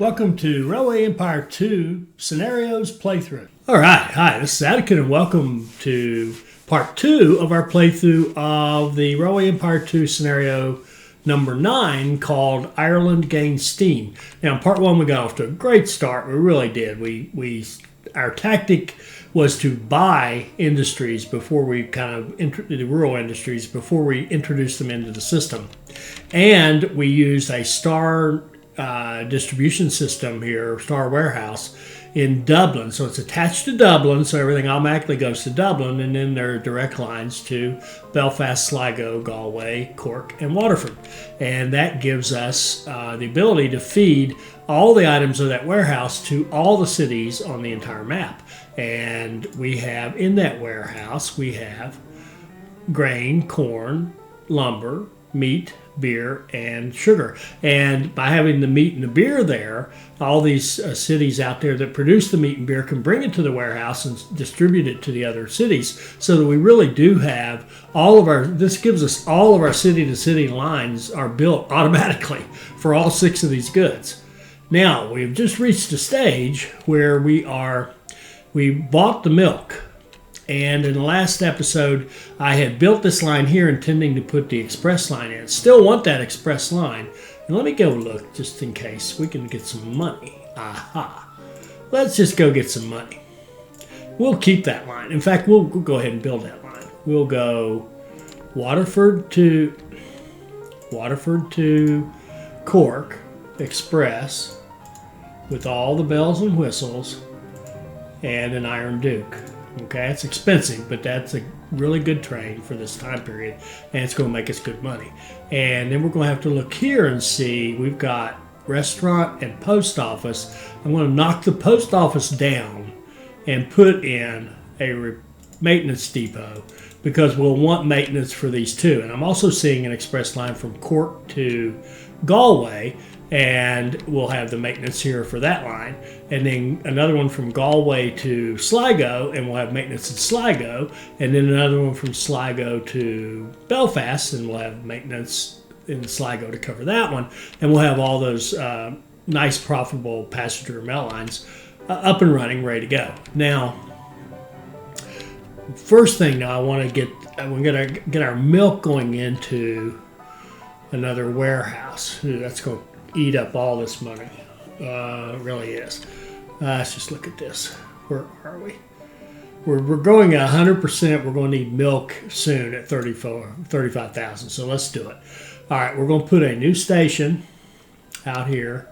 Welcome to Railway Empire 2 Scenarios Playthrough. Alright, hi, this is Atticus and welcome to part 2 of our playthrough of the Railway Empire 2 scenario number 9 called Ireland Gains Steam. Now in part 1 we got off to a great start, we really did. Our tactic was to buy industries before we the rural industries before we introduced them into the system. And we used a star distribution system here, Star Warehouse in Dublin. So it's attached to Dublin, so everything automatically goes to Dublin, and then there are direct lines to Belfast, Sligo, Galway, Cork, and Waterford. And that gives us the ability to feed all the items of that warehouse to all the cities on the entire map. And we have in that warehouse, we have grain, corn, lumber, meat, beer, and sugar. And by having the meat and the beer there, all these cities out there that produce the meat and beer can bring it to the warehouse and distribute it to the other cities, so that we really do have this gives us all of our city-to-city lines are built automatically for all 6 of these goods. Now, we've just reached a stage where we bought the milk. And in the last episode, I had built this line here intending to put the express line in. Still want that express line. And let me go look just in case we can get some money. Aha. Let's just go get some money. We'll keep that line. In fact, we'll go ahead and build that line. We'll go Waterford to Cork Express with all the bells and whistles and an Iron Duke. Okay, it's expensive, but that's a really good train for this time period, and it's going to make us good money. And then we're going to have to look here and see, we've got restaurant and post office. I'm going to knock the post office down and put in a maintenance depot, because we'll want maintenance for these two. And I'm also seeing an express line from Cork to Galway, and we'll have the maintenance here for that line. And then another one from Galway to Sligo, and we'll have maintenance in Sligo. And then another one from Sligo to Belfast, and we'll have maintenance in Sligo to cover that one. And we'll have all those nice, profitable passenger mail lines up and running, ready to go. Now, first thing now, we're going to get our milk going into another warehouse. Ooh, that's going to eat up all this money. It really is. Let's just look at this. Where are we? We're going at 100%. We're going to need milk soon at 35,000. So let's do it. All right, we're going to put a new station out here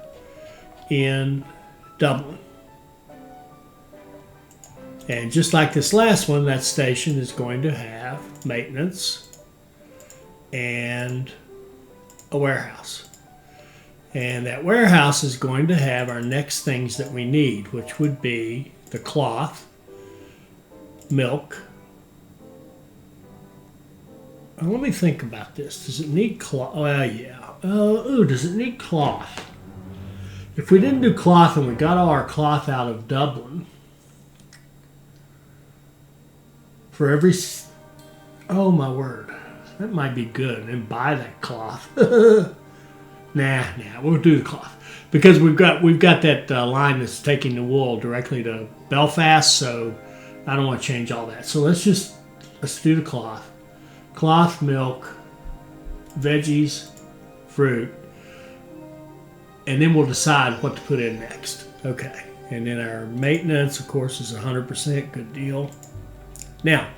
in Dublin. And just like this last one, that station is going to have maintenance and a warehouse. And that warehouse is going to have our next things that we need, which would be the cloth, milk. Let me think about this. Does it need cloth? Oh, yeah. Does it need cloth? If we didn't do cloth and we got all our cloth out of Dublin, for every... Oh, my word. That might be good. And then buy that cloth. Nah, we'll do the cloth, because we've got that line that's taking the wool directly to Belfast, so I don't want to change all that. So let's do the cloth, milk, veggies, fruit, and then we'll decide what to put in next. Okay, and then our maintenance, of course, is 100%. Good deal. Now,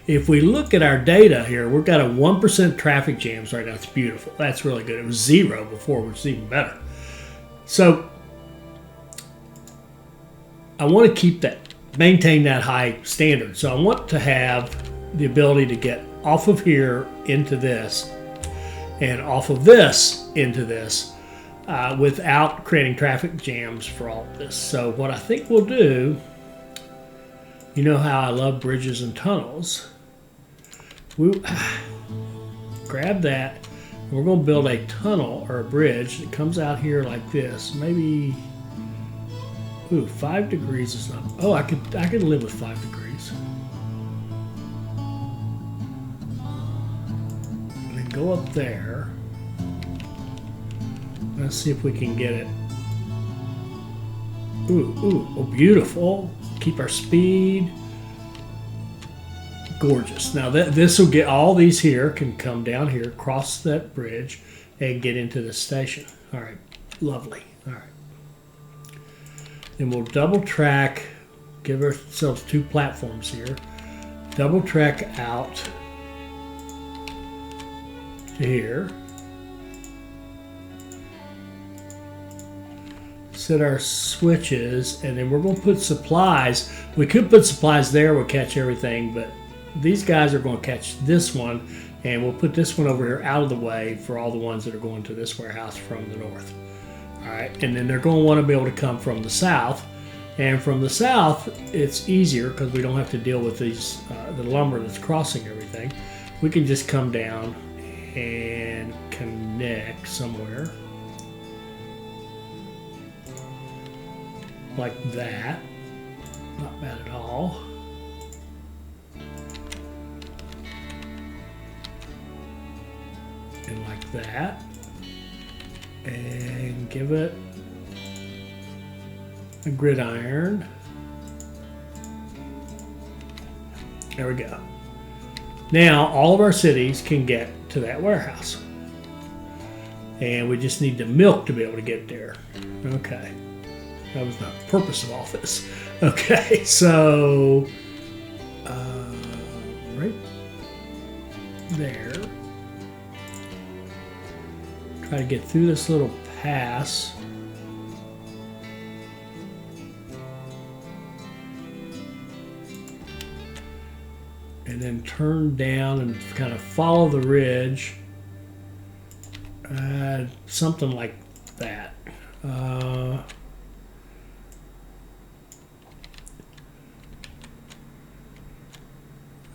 if we look at our data here, we've got a 1% traffic jams right now. It's beautiful. That's really good. It was 0 before, which is even better. So I want to maintain that high standard. So I want to have the ability to get off of here into this and off of this into this without creating traffic jams for all of this. So what I think we'll do, you know how I love bridges and tunnels. We'll grab that, and we're going to build a tunnel or a bridge that comes out here like this. Maybe, 5 degrees is not. Oh, I could live with 5 degrees. And then go up there. Let's see if we can get it Ooh, ooh, oh, beautiful. Keep our speed. Gorgeous. Now this will get, all these here can come down here, cross that bridge, and get into the station. All right, lovely. All right. Then we'll double track, give ourselves 2 platforms here. Double track out to here. Set our switches, and then we're going to put supplies. We could put supplies there, we'll catch everything, but these guys are going to catch this one, and we'll put this one over here out of the way for all the ones that are going to this warehouse from the north. All right, and then they're going to want to be able to come from the south, and from the south it's easier because we don't have to deal with these the lumber that's crossing everything. We can just come down and connect somewhere like that. Not bad at all. And like that, and give it a gridiron. There we go. Now all of our cities can get to that warehouse, and we just need the milk to be able to get there. Okay, that was the purpose of all this. Okay, so right there. Try to get through this little pass. And then turn down and kind of follow the ridge. Something like that.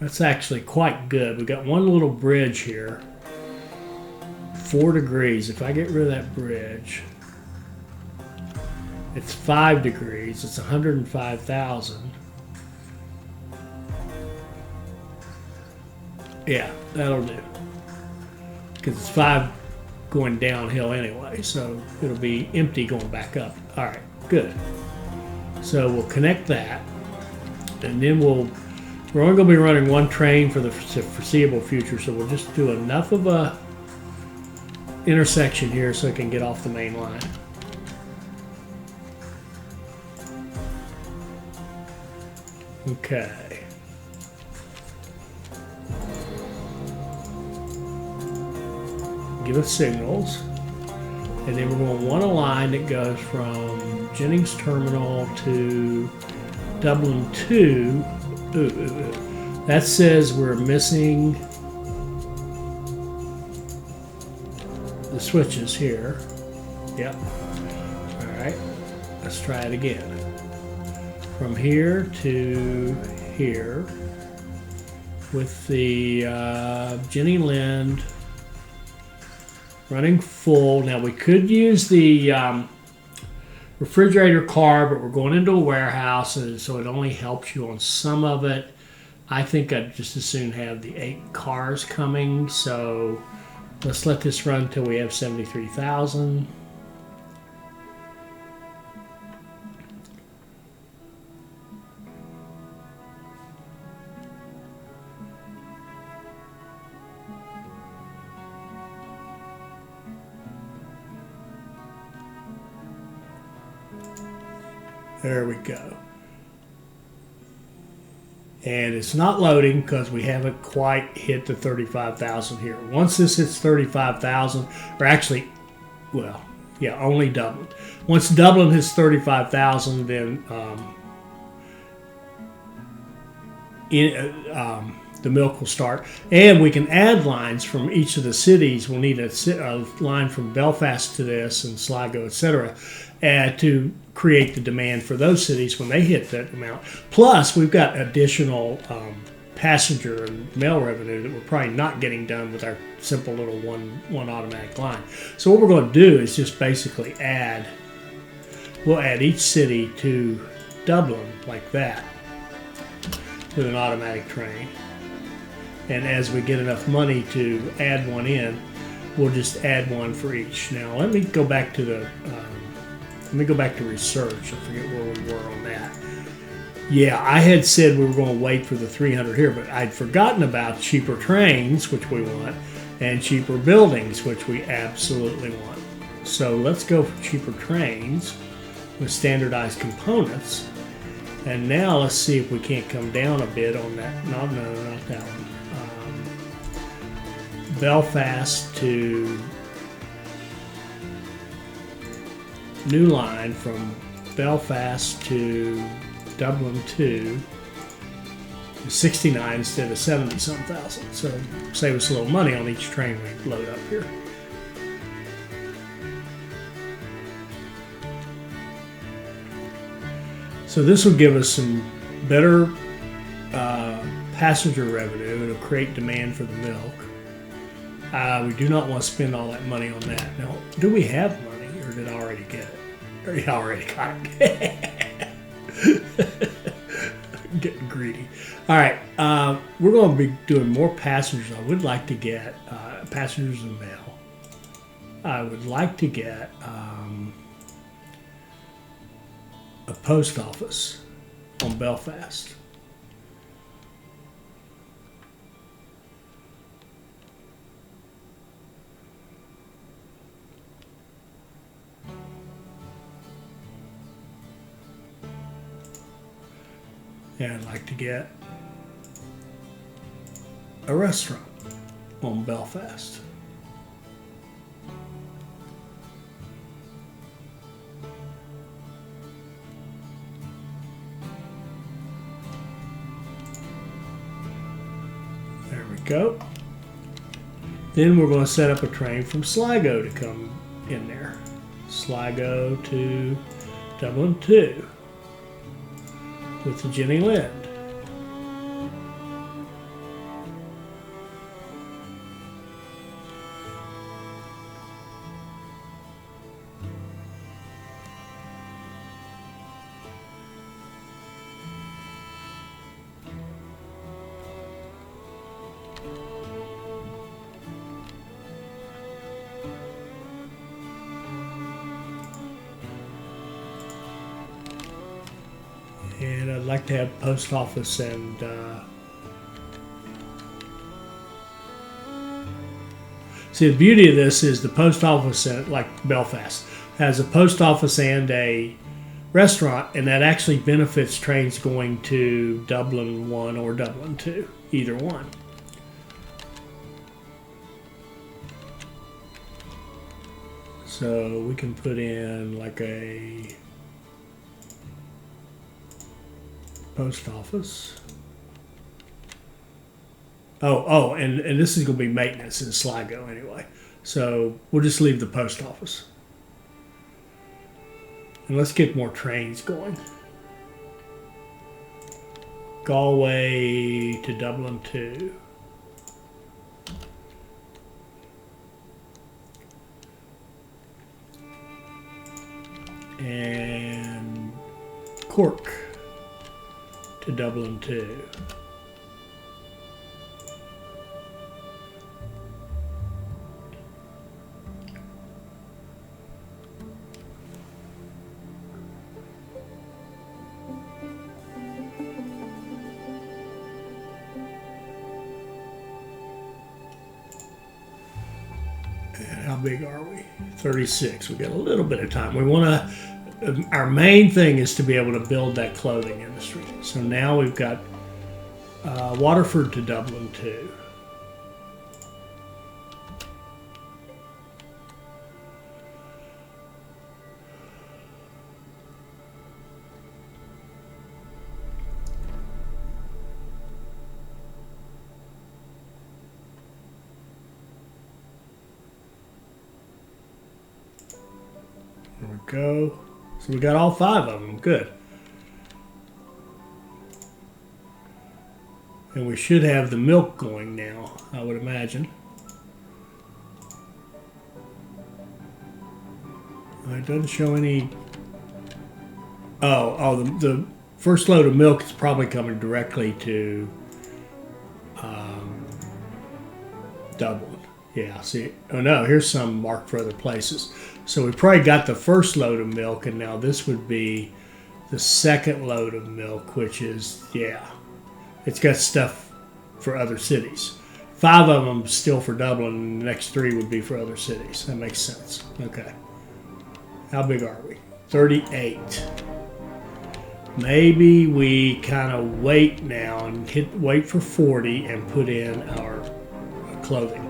That's actually quite good. We've got one little bridge here. 4 degrees. If I get rid of that bridge, it's 5 degrees. It's 105,000. Yeah, that'll do. Because it's 5 going downhill anyway, so it'll be empty going back up. All right, good. So we'll connect that, and then we're only going to be running 1 train for the foreseeable future, so we'll just do enough of a intersection here so it can get off the main line. Okay. Give us signals, and then we're going to want a line that goes from Jennings Terminal to Dublin 2. That says we're missing the switches here. Yep. All right. Let's try it again. From here to here with the Jenny Lind running full. Now we could use the refrigerator car, but we're going into a warehouse, and so it only helps you on some of it. I think I'd just as soon have the 8 cars coming, so let's let this run until we have 73,000. There we go. And it's not loading because we haven't quite hit the 35,000 here. Once this hits 35,000, or actually, well, yeah, only Dublin. Once Dublin hits 35,000, then the milk will start. And we can add lines from each of the cities. We'll need a line from Belfast to this and Sligo, etc., to create the demand for those cities when they hit that amount. Plus, we've got additional passenger and mail revenue that we're probably not getting done with our simple little one automatic line. So what we're going to do is just basically we'll add each city to Dublin like that with an automatic train. And as we get enough money to add one in, we'll just add one for each. Now let me go back to the Let me go back to research. I forget where we were on that. Yeah, I had said we were going to wait for the 300 here, but I'd forgotten about cheaper trains, which we want, and cheaper buildings, which we absolutely want. So let's go for cheaper trains with standardized components. And now let's see if we can't come down a bit on that. No, not that one. Belfast to new line from Belfast to Dublin 2 is 69 instead of 70-some thousand. So save us a little money on each train we load up here. So this will give us some better passenger revenue. It'll create demand for the milk. We do not want to spend all that money on that. Now, do we have money, or did I already get it? Or I already got it. Getting greedy. All right, we're going to be doing more passengers. I would like to get passengers and mail. I would like to get a post office on Belfast. And I'd like to get a restaurant on Belfast. There we go. Then we're going to set up a train from Sligo to come in there. Sligo to Dublin 2 with the Jenny Lind. And I'd like to have post office and see, the beauty of this is the post office, like Belfast, has a post office and a restaurant, and that actually benefits trains going to Dublin 1 or Dublin 2, either one. So we can put in like a post office. And this is going to be maintenance in Sligo anyway. So we'll just leave the post office. And let's get more trains going. Galway to Dublin 2. And Cork to Dublin 2. And how big are we? 36. We got a little bit of time. We want to. Our main thing is to be able to build that clothing industry. So now we've got Waterford to Dublin 2. There we go. So we got all 5 of them. Good. And we should have the milk going now, I would imagine. It doesn't show any. The first load of milk is probably coming directly to Dublin. Yeah, see. Oh no, here's some marked for other places. So we probably got the first load of milk, and now this would be the second load of milk, which is, yeah, it's got stuff for other cities. 5 of them still for Dublin, and the next 3 would be for other cities. That makes sense. Okay. How big are we? 38. Maybe we kind of wait now and wait for 40 and put in our clothing.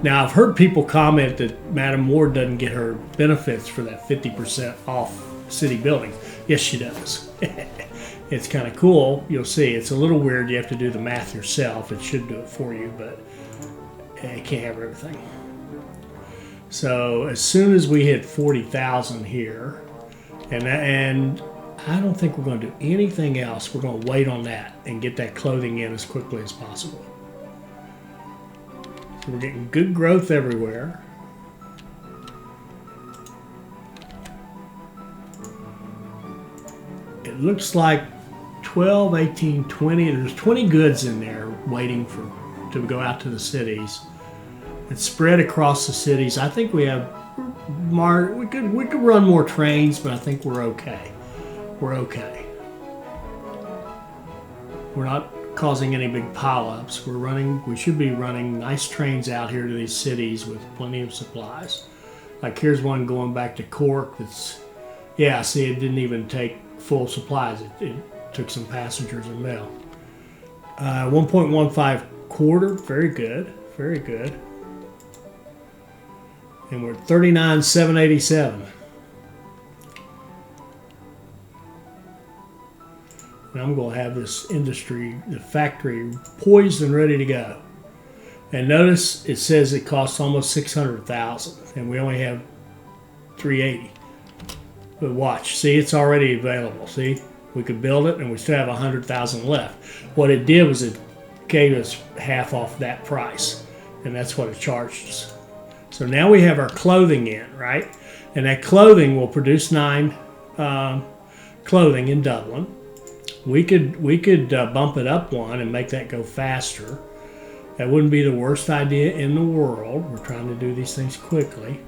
Now, I've heard people comment that Madam Ward doesn't get her benefits for that 50% off city buildings. Yes, she does. It's kind of cool. You'll see. It's a little weird. You have to do the math yourself. It should do it for you, but you can't have everything. So as soon as we hit 40,000 here, and I don't think we're going to do anything else. We're going to wait on that and get that clothing in as quickly as possible. So we're getting good growth everywhere. It looks like 12, 18, 20. There's 20 goods in there waiting to go out to the cities. It's spread across the cities. I think we have we could run more trains, but I think we're okay. We're okay. We're not causing any big pileups. We should be running nice trains out here to these cities with plenty of supplies. Like here's one going back to Cork that's, yeah, see, it didn't even take full supplies. It took some passengers and mail. 1.15 quarter, very good, very good. And we're at 39,787. And I'm going to have this industry, the factory, poised and ready to go. And notice it says it costs almost 600,000, and we only have 380. But watch, see, it's already available. See, we could build it, and we still have 100,000 left. What it did was it gave us half off that price, and that's what it charged us. So now we have our clothing in, right? And that clothing will produce 9 clothing in Dublin. We could bump it up 1 and make that go faster. That wouldn't be the worst idea in the world. We're trying to do these things quickly.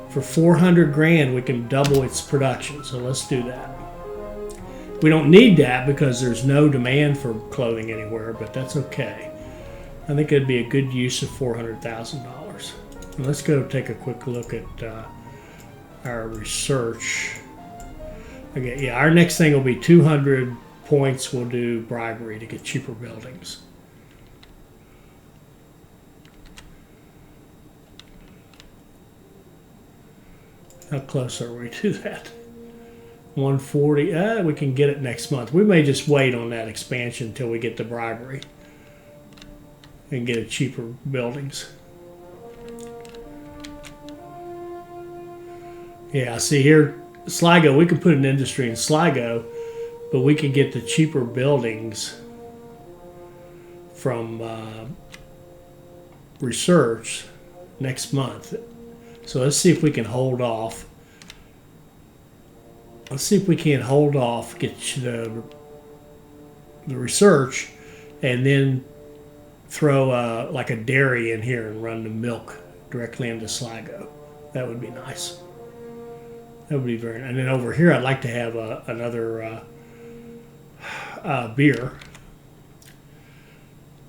For 400 grand, we can double its production. So let's do that. We don't need that because there's no demand for clothing anywhere, but that's okay. I think it'd be a good use of $400,000. Let's go take a quick look at our research. Okay, yeah, our next thing will be 200 points. We'll do bribery to get cheaper buildings. How close are we to that? 140. We can get it next month. We may just wait on that expansion until we get the bribery and get it cheaper buildings. Yeah, see here, Sligo, we could put an industry in Sligo, but we could get the cheaper buildings from research next month. So let's see if we can hold off. Let's see if we can hold off, get the research, and then throw like a dairy in here and run the milk directly into Sligo. That would be nice. That would be very nice. And then over here, I'd like to have another beer.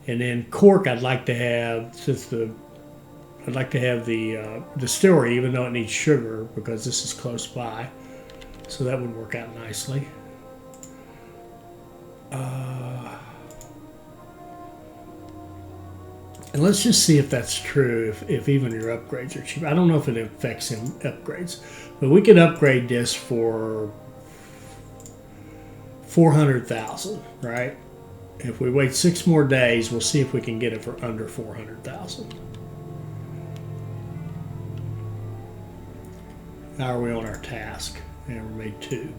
And then Cork, I'd like to have, I'd like to have the distillery, even though it needs sugar, because this is close by. So that would work out nicely. And let's just see if that's true, if even your upgrades are cheap. I don't know if it affects upgrades, but we could upgrade this for 400,000, right? If we wait 6 more days, we'll see if we can get it for under 400,000. How are we on our task? And we made 2.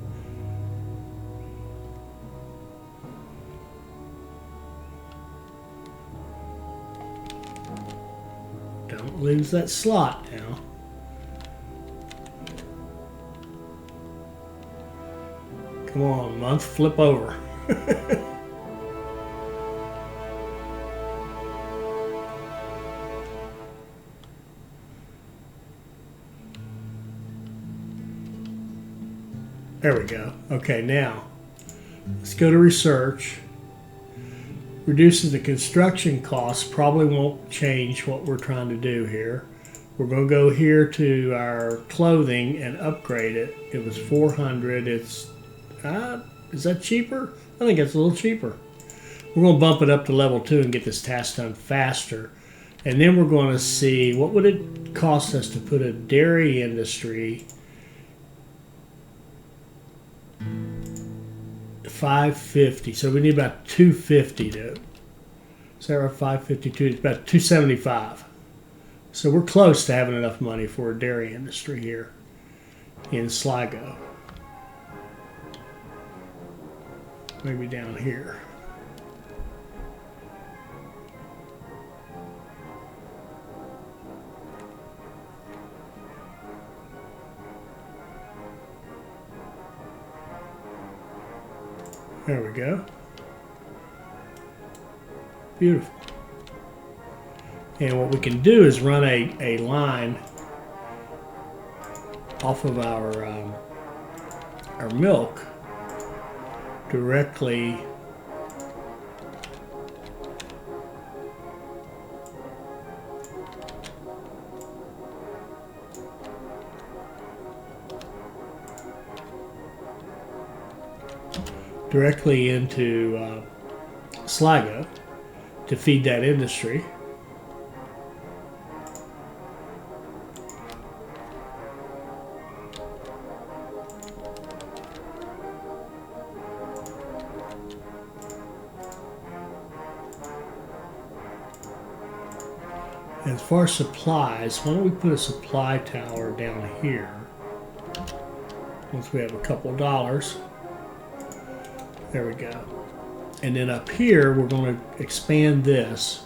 Don't lose that slot now. Come on, month, flip over. There we go. Okay, now let's go to research. Reduces the construction costs. Probably won't change what we're trying to do here. We're going to go here to our clothing and upgrade it. It was 400. It's is that cheaper? I think it's a little cheaper. We're going to bump it up to level 2 and get this task done faster. And then we're going to see what would it cost us to put a dairy industry. 550. So we need about 250 to. Is that right? 552. It's about 275. So we're close to having enough money for a dairy industry here in Sligo. Maybe down here. There we go. Beautiful. And what we can do is run a line off of our milk directly into Sligo to feed that industry. As far as supplies, why don't we put a supply tower down here once we have a couple of dollars. There we go. And then up here, we're going to expand this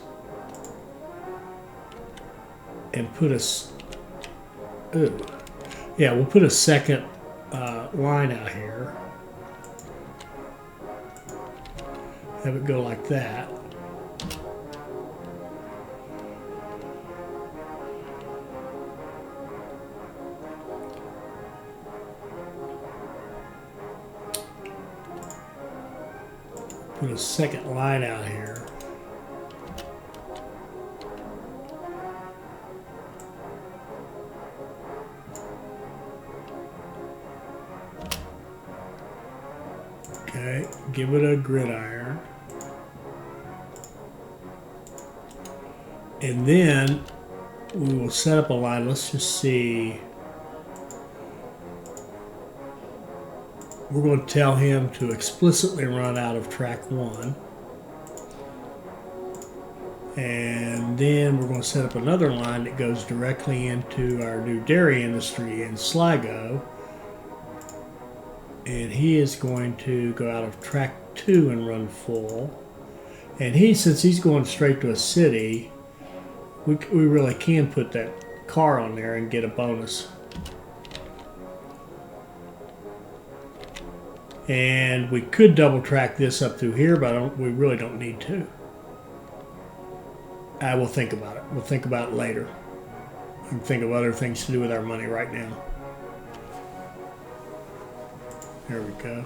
and put we'll put a second line out here. Have it go like that. Put a second line out here. Okay, give it a gridiron. And then we will set up a line. Let's just see. We're going to tell him to explicitly run out of track 1. And then we're going to set up another line that goes directly into our new dairy industry in Sligo. And he is going to go out of track 2 and run full. And since he's going straight to a city, we really can put that car on there and get a bonus. And we could double track this up through here, but we really don't need to. I will think about it. We'll think about it later. I can think of other things to do with our money right now. There we go.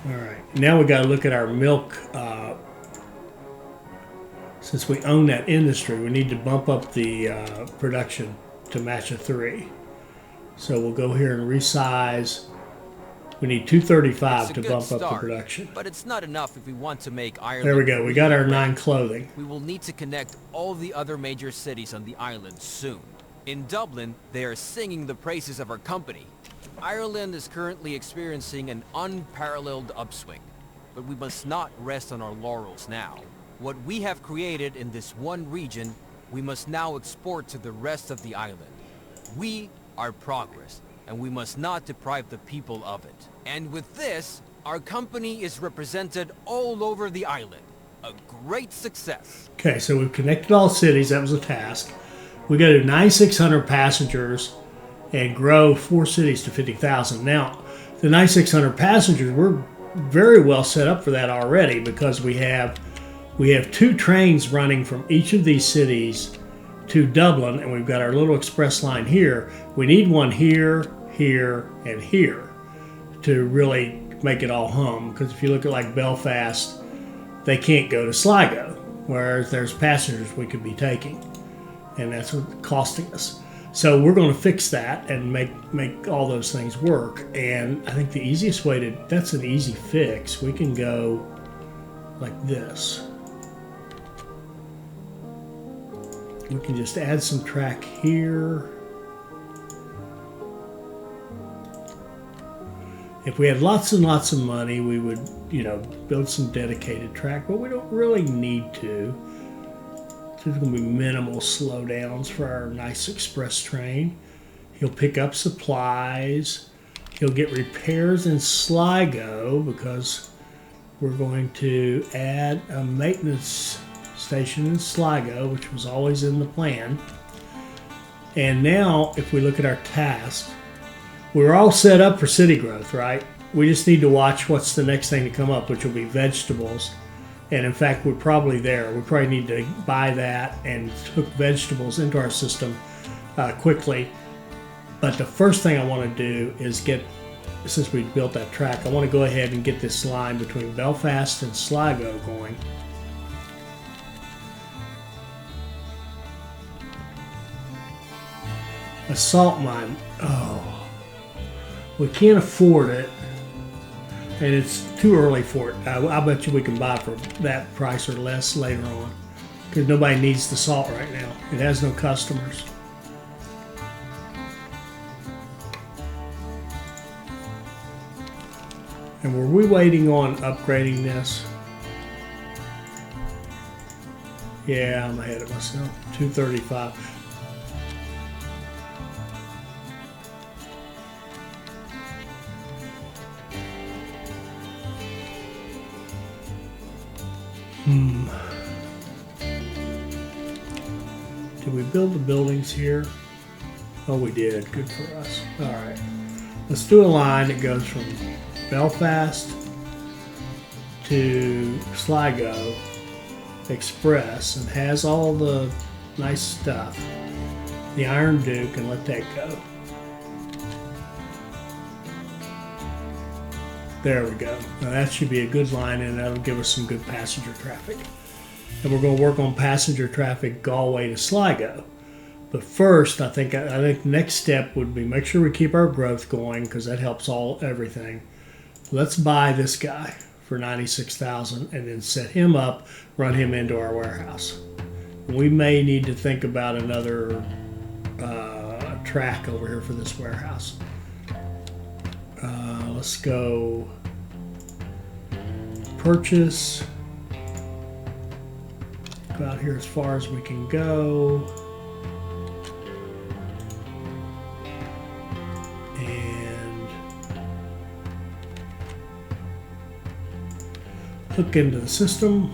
All right. Now we got to look at our milk. Since we own that industry, we need to bump up the production to match a 3. So we'll go here and resize. We need 235 to bump up the production. But it's not enough if we want to make Ireland. There we go. We got our 9 clothing. We will need to connect all the other major cities on the island soon. In Dublin, they are singing the praises of our company. Ireland is currently experiencing an unparalleled upswing, but we must not rest on our laurels now. What we have created in this one region, we must now export to the rest of the island. We are progress, and we must not deprive the people of it. And with this, our company is represented all over the island. A great success. Okay, so we've connected all cities. That was a task. We got to do 9,600 passengers and grow 4 cities to 50,000. Now, the 9,600 passengers, we're very well set up for that already because we have 2 trains running from each of these cities to Dublin, and we've got our little express line here. We need one here, here, and here to really make it all hum. Because if you look at like Belfast, they can't go to Sligo, whereas there's passengers we could be taking, and that's what's costing us. So we're going to fix that and make all those things work. And I think the easiest way to, that's an easy fix. We can go like this. We can just add some track here. If we had lots and lots of money, we would, build some dedicated track, but we don't really need to. So there's going to be minimal slowdowns for our nice express train. He'll pick up supplies. He'll get repairs in Sligo because we're going to add a maintenance station in Sligo, which was always in the plan. And now, if we look at our task, we're all set up for city growth, right? We just need to watch what's the next thing to come up, which will be vegetables. And in fact, we're probably there. We probably need to buy that and hook vegetables into our system quickly. But the first thing I want to do is get, since we built that track, I want to go ahead and get this line between Belfast and Sligo going. A salt mine. Oh, we can't afford it. And it's too early for it. I bet you we can buy for that price or less later on, because nobody needs the salt right now. It has no customers. And were we waiting on upgrading this? Yeah, I'm ahead of myself. 235. Did we build the buildings here? Oh, we did. Good for us. All right. Let's do a line that goes from Belfast to Sligo Express and has all the nice stuff. The Iron Duke, and let that go. There we go. Now that should be a good line, and that'll give us some good passenger traffic. And we're going to work on passenger traffic Galway to Sligo. But first, I think the next step would be make sure we keep our growth going, because that helps everything. Let's buy this guy for $96,000 and then set him up, run him into our warehouse. We may need to think about another track over here for this warehouse. Let's go purchase. Go out here as far as we can go. And hook into the system.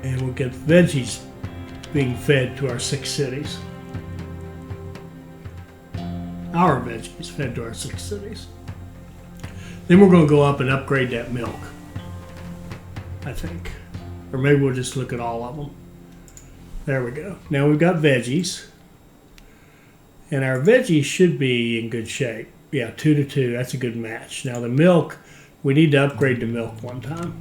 And we'll get veggies being fed to our 6 cities. Our veggies fed to our 6 cities. Then we're going to go up and upgrade that milk, I think. Or maybe we'll just look at all of them. There we go. Now we've got veggies. And our veggies should be in good shape. Yeah, 2 to 2. That's a good match. Now the milk, we need to upgrade the milk one time.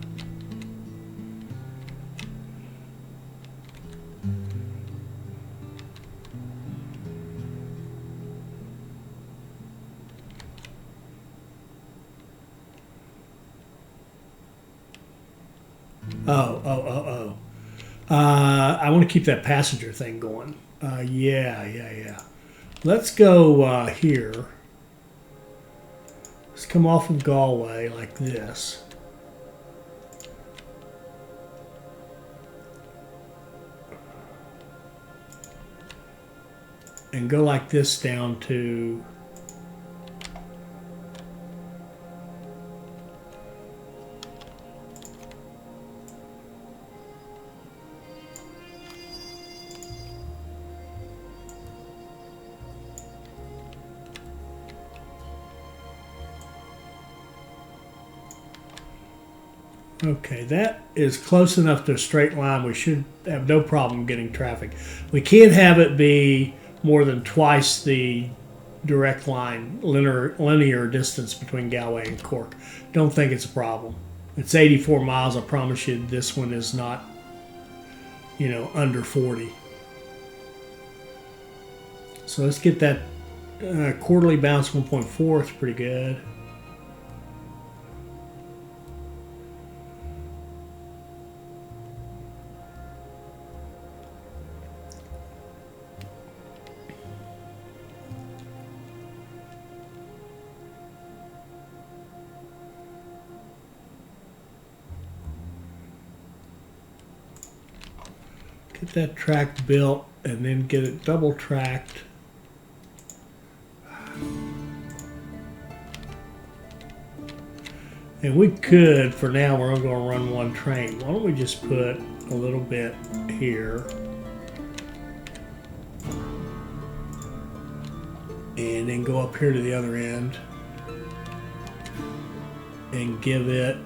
I want to keep that passenger thing going. Yeah. Let's go here. Let's come off of Galway like this. and go like this down to okay, that is close enough to a straight line. We should have no problem getting traffic. We can't have it be more than twice the direct line, linear distance between Galway and Cork. Don't think it's a problem. It's 84 miles. I promise you this one is not, under 40. So let's get that quarterly bounce 1.4. It's pretty good. Get that track built and then get it double tracked. And we could, for now, we're only going to run one train. Why don't we just put a little bit here and then go up here to the other end and give it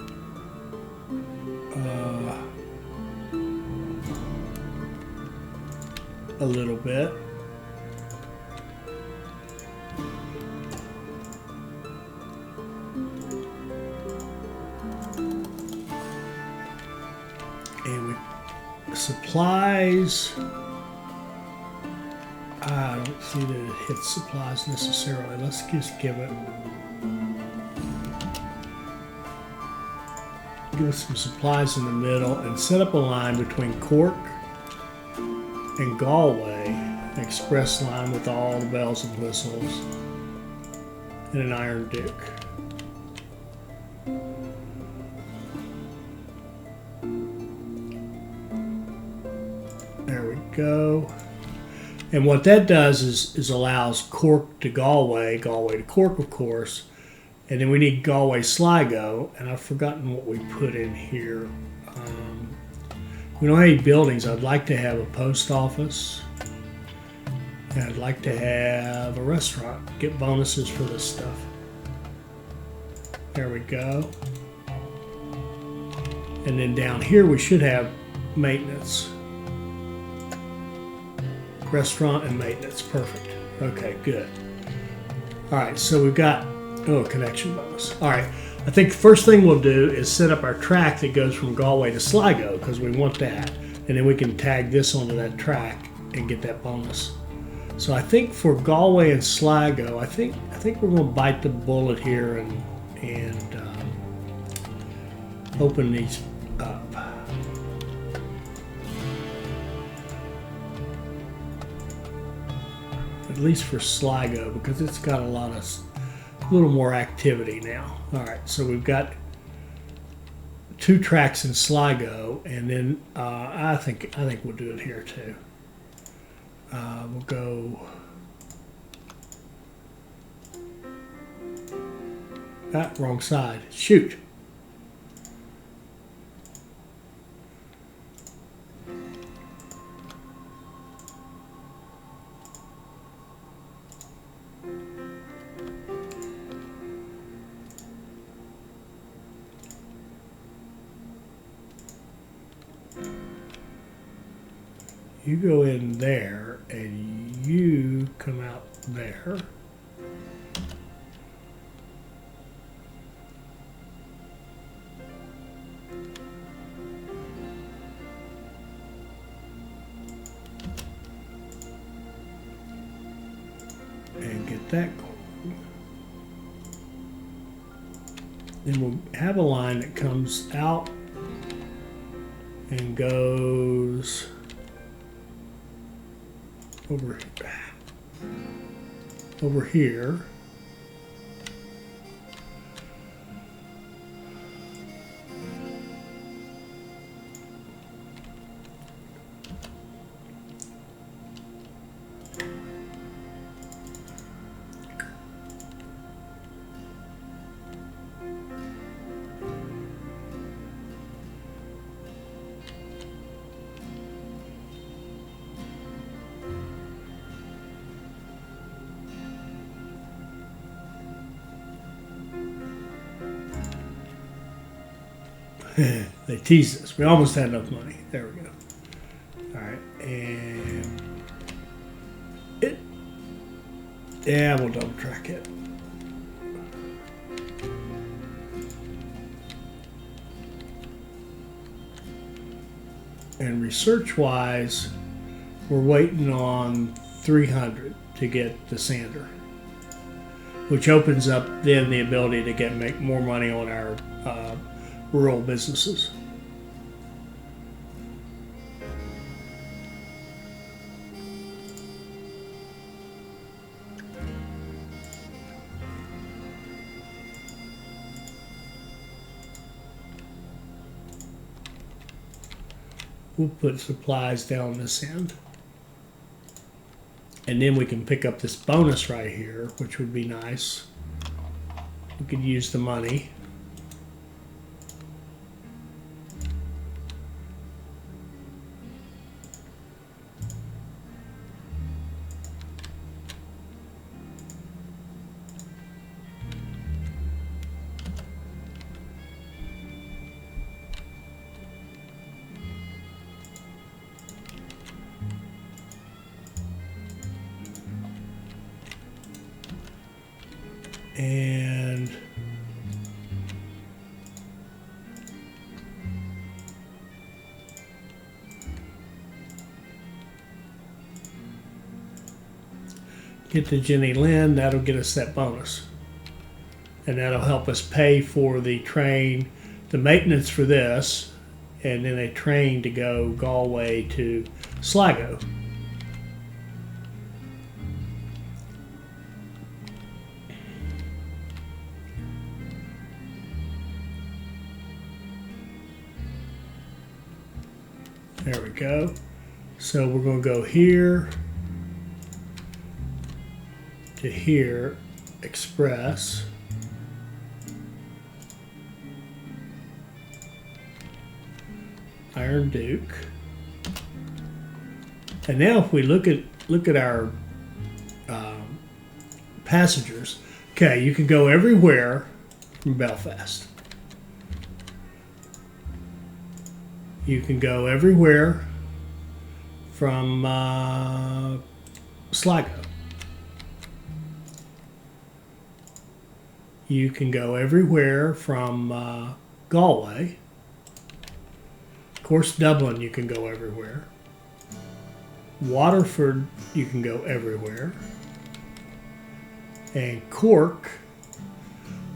a little bit. And we supplies. I don't see that it hits supplies necessarily. Let's just give us some supplies in the middle and set up a line between Cork and Galway, an express line with all the bells and whistles, and an iron duke. There we go. And what that does is allows Cork to Galway, Galway to Cork, of course, and then we need Galway Sligo, and I've forgotten what we put in here. We don't have any buildings. I'd like to have a post office. And I'd like to have a restaurant. Get bonuses for this stuff. There we go. And then down here we should have maintenance. Restaurant and maintenance. Perfect. Okay, good. All right, so we've got, connection bonus. All right. I think the first thing we'll do is set up our track that goes from Galway to Sligo because we want that. And then we can tag this onto that track and get that bonus. So I think for Galway and Sligo, I think we're going to bite the bullet here and open these up. At least for Sligo because it's got a little more activity now. All right, so we've got 2 tracks in Sligo, and then I think we'll do it here too. We'll go. Wrong side. Shoot. You go in there and you come out there. And get that going. Then we'll have a line that comes out and goes over here. They teased us. We almost had enough money. There we go. All right, and it. Yeah, we'll double track it. And research-wise, we're waiting on 300 to get the sander, which opens up then the ability to make more money on our rural businesses. We'll put supplies down this end. And then we can pick up this bonus right here, which would be nice. We could use the money. And get to Jenny Lynn, that'll get us that bonus. And that'll help us pay for the train, the maintenance for this, and then a train to go Galway to Sligo. There we go. So we're going to go here to here, Express. Iron Duke. And now if we look at our passengers, okay, you can go everywhere from Belfast. You can go everywhere from Sligo. You can go everywhere from Galway. Of course, Dublin, you can go everywhere. Waterford, you can go everywhere. And Cork,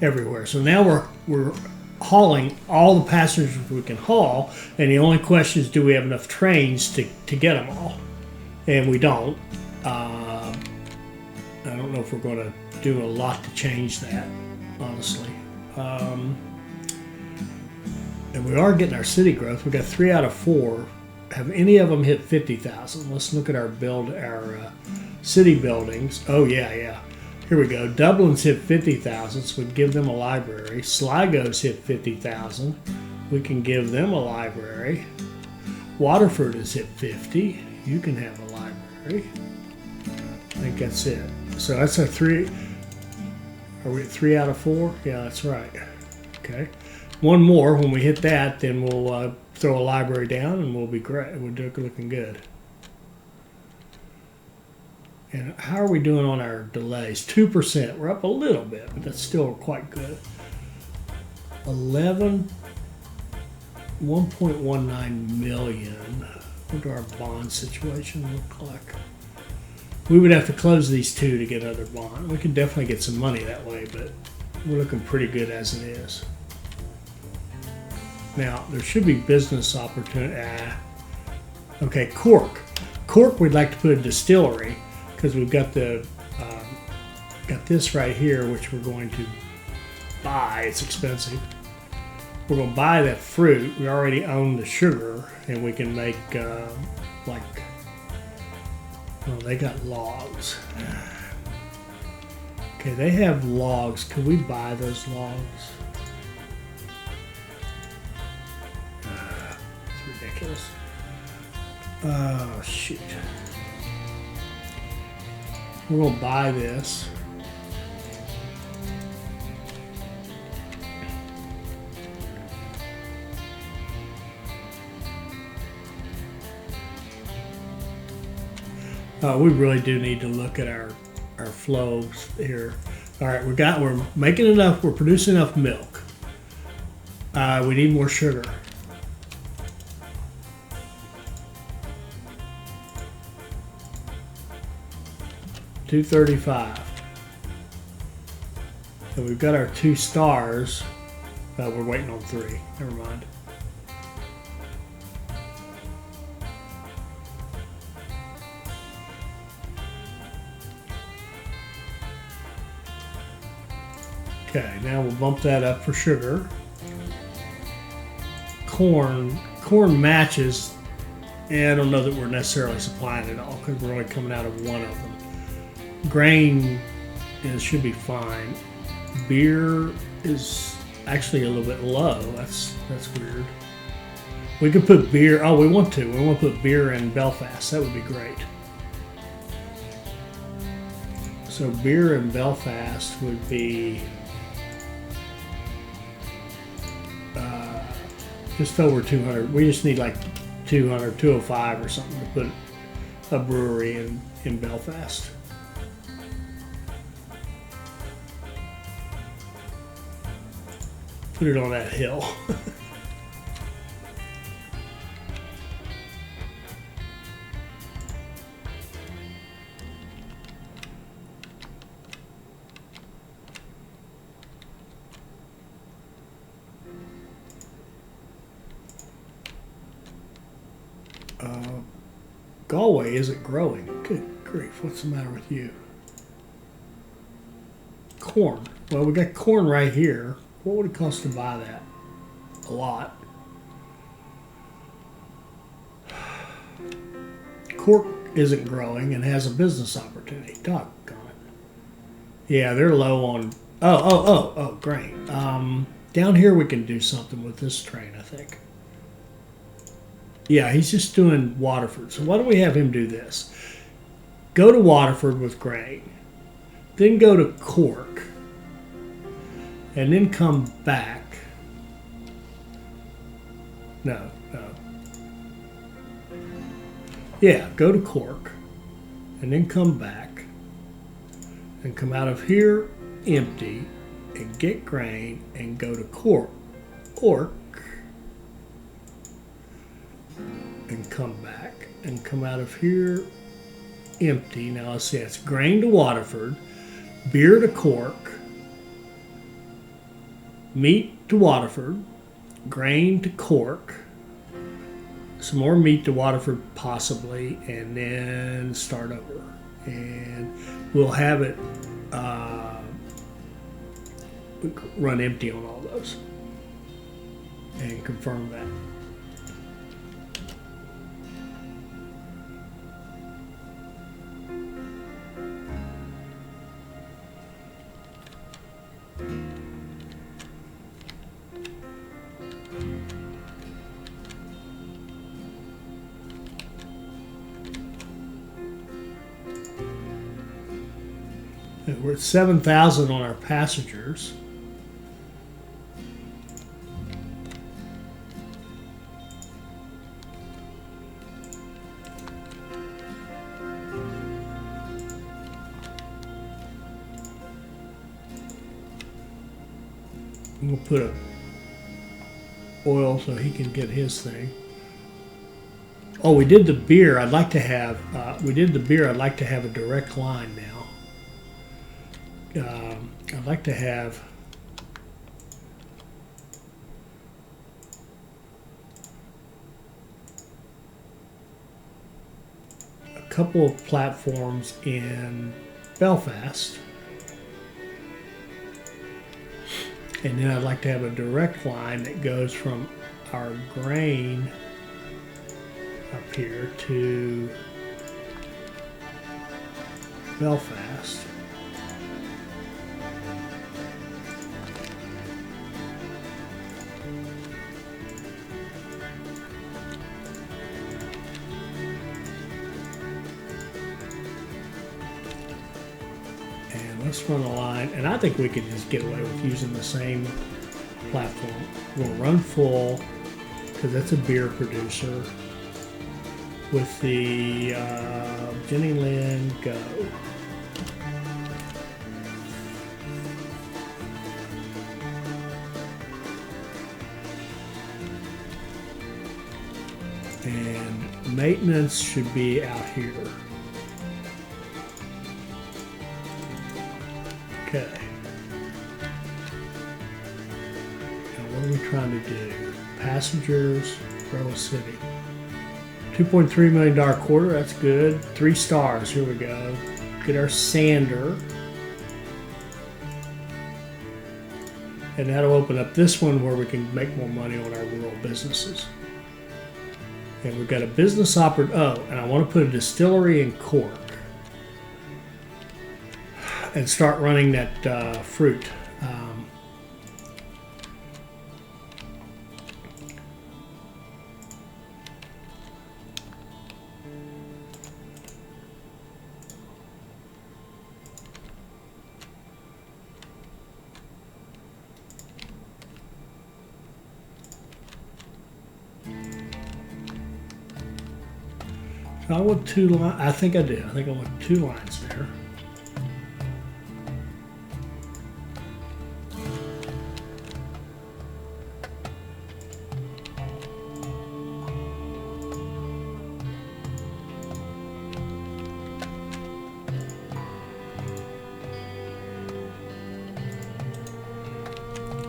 everywhere. So now we're hauling all the passengers we can haul, and the only question is, do we have enough trains to get them all? And we don't. I don't know if we're going to do a lot to change that, honestly. And we are getting our city growth. We got 3 out of 4. Have any of them hit 50,000? Let's look at our city buildings. Oh yeah. Here we go. Dublin's hit 50,000, so we give them a library. Sligo's hit 50,000. We can give them a library. Waterford has hit 50. You can have a library. I think that's it. So that's our 3. Are we at 3 out of 4? Yeah, that's right. Okay. One more. When we hit that, then we'll throw a library down and we'll be great. We're looking good. And how are we doing on our delays? 2%. We're up a little bit, but that's still quite good. 1.19 million. What do our bond situation look like? We would have to close these 2 to get another bond. We could definitely get some money that way, but we're looking pretty good as it is. Now, there should be business opportunity. Okay, Cork. Cork, we'd like to put a distillery, because we've got got this right here, which we're going to buy. It's expensive. We're going to buy that fruit. We already own the sugar, and we can make they got logs. Okay, they have logs. Could we buy those logs? It's ridiculous. Oh, shoot. We're going to buy this. We really do need to look at our flows here. All right, we're making enough. We're producing enough milk. We need more sugar. $235. So we've got our 2 stars. We're waiting on 3. Never mind. Okay, now we'll bump that up for sugar. Corn matches, and I don't know that we're necessarily supplying it all because we're only coming out of one of them. Grain should be fine. Beer is actually a little bit low. That's weird. We could put beer. Oh, we want to put beer in Belfast. That would be great. So beer in Belfast would be just over 200. We just need like 200, 205 or something to put a brewery in Belfast. Put it on that hill. Galway isn't growing. Good grief, what's the matter with you? Corn. Well, we got corn right here. What would it cost to buy that? A lot. Cork isn't growing and has a business opportunity. Doggone it. Yeah, they're low on... Oh, grain. Down here we can do something with this train, I think. Yeah, he's just doing Waterford. So why don't we have him do this? Go to Waterford with grain. Then go to Cork. And then come back. No. Yeah, go to Cork. And then come back. And come out of here empty. And get grain. And go to Cork. And come back and come out of here empty. Now let's see, it's grain to Waterford, beer to Cork, meat to Waterford, grain to Cork, some more meat to Waterford possibly, and then start over. And we'll have it run empty on all those and confirm that. We're at 7,000 on our passengers. We'll put a oil so he can get his thing. Oh, we did the beer. I'd like to have. We did the beer. I'd like to have a direct line now. I'd like to have a couple of platforms in Belfast, and then I'd like to have a direct line that goes from our grain up here to Belfast. Let's run a line, and I think we could just get away with using the same platform. We'll run full, because that's a beer producer. with the Jenny Lynn Go. And maintenance should be out here. Okay. Now what are we trying to do? Passengers, Grove City. $2.3 million quarter, that's good. 3 stars, here we go. Get our sander. And that'll open up this one where we can make more money on our rural businesses. And we've got a business and I want to put a distillery in Cork. And start running that fruit. I want 2 lines. I think I do. I think I want 2 lines there.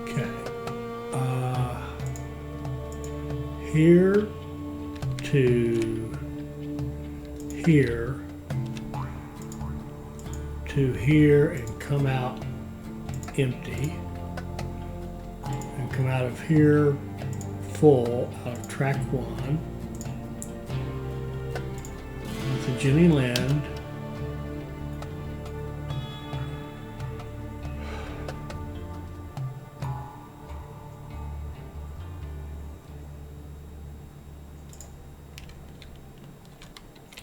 Okay. Here to here to here and come out empty and come out of here full out of track 1 with the Jenny Land.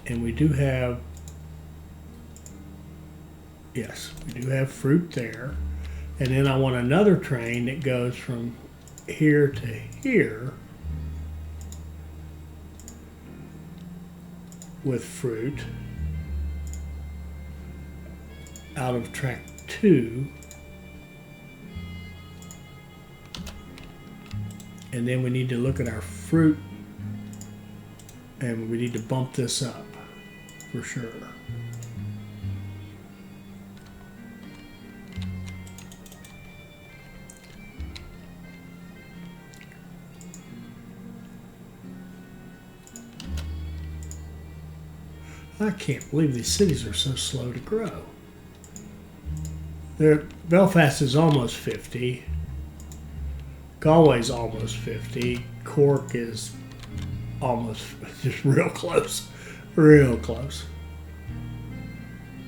And we do have, yes, we do have fruit there. And then I want another train that goes from here to here with fruit out of track 2. And then we need to look at our fruit and we need to bump this up. For sure. I can't believe these cities are so slow to grow. Belfast is almost 50. Galway's almost 50. Cork is almost just real close. Real close.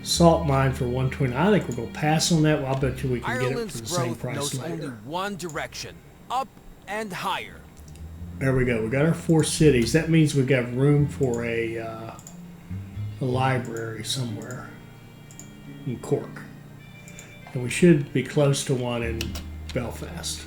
Salt mine for 120. I think we're going to pass on that. Well, I'll bet you we can get it for the same price later. Only one direction, up and higher. There we go. We got our 4 cities. That means we've got room for a library somewhere in Cork. And we should be close to one in Belfast.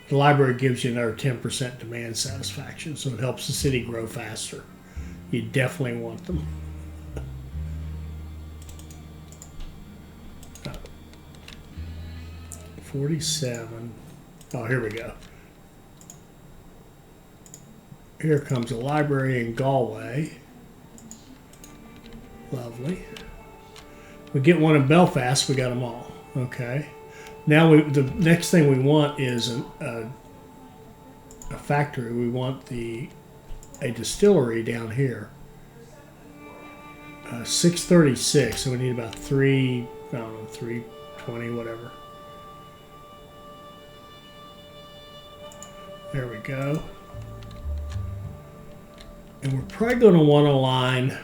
The library gives you another 10% demand satisfaction, so it helps the city grow faster. You definitely want them. 47. Oh, here we go. Here comes a library in Galway. Lovely. We get one in Belfast, we got them all. Okay. Now the next thing we want is a factory. We want a distillery down here. 636, so we need about 320, whatever. There we go. And we're probably going to want a line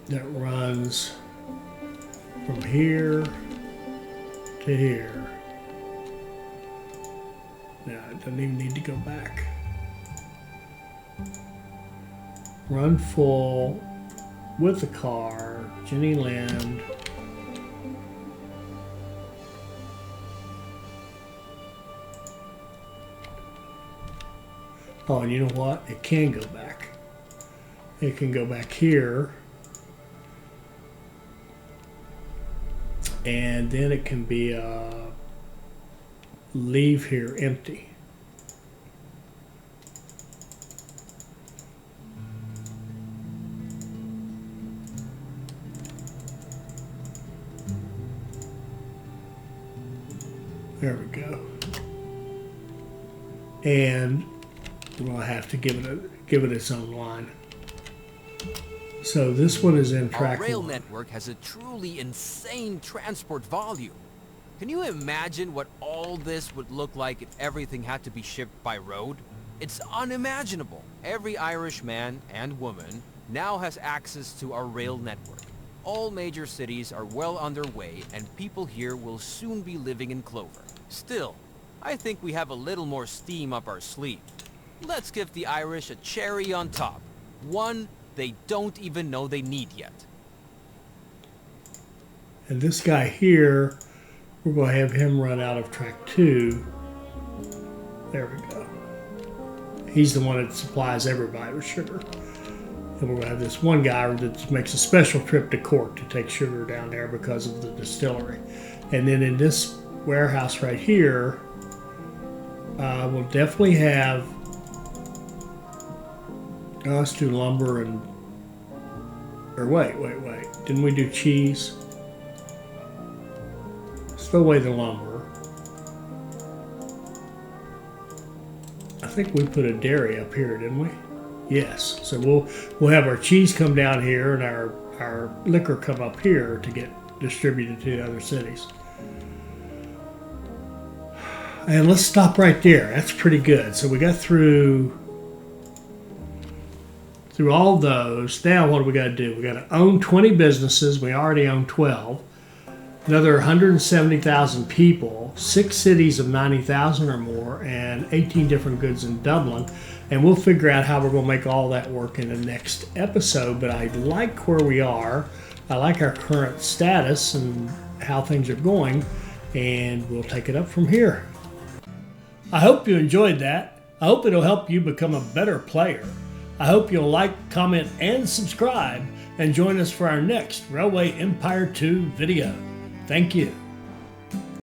that runs from here to here. Now, it doesn't even need to go back. Run full with the car, Jenny Land. Oh, and you know what? It can go back. It can go back here. And then it can be leave here empty. There we go. And we'll have to give it its own line. So this one is in track Our rail one. network has a truly insane transport volume. Can you imagine what all this would look like if everything had to be shipped by road? It's unimaginable. Every Irish man and woman now has access to our rail network. All major cities are well underway, and people here will soon be living in clover. Still, I think we have a little more steam up our sleeve. Let's give the Irish a cherry on top. One they don't even know they need yet. And this guy here, we're going to have him run out of track 2. There we go. He's the one that supplies everybody with sugar. And we're going to have this one guy that makes a special trip to Cork to take sugar down there because of the distillery. And then in this warehouse right here, we'll definitely have, let's do lumber and, or wait. Didn't we do cheese? Let's throw away the lumber. I think we put a dairy up here, didn't we? Yes. So we'll have our cheese come down here and our liquor come up here to get distributed to the other cities. And let's stop right there. That's pretty good. So we got through all those. Now what do we got to do? We got to own 20 businesses. We already own 12. Another 170,000 people, 6 cities of 90,000 or more, and 18 different goods in Dublin. And we'll figure out how we're going to make all that work in the next episode. But I like where we are. I like our current status and how things are going. And we'll take it up from here. I hope you enjoyed that. I hope it'll help you become a better player. I hope you'll like, comment, and subscribe, and join us for our next Railway Empire 2 video. Thank you.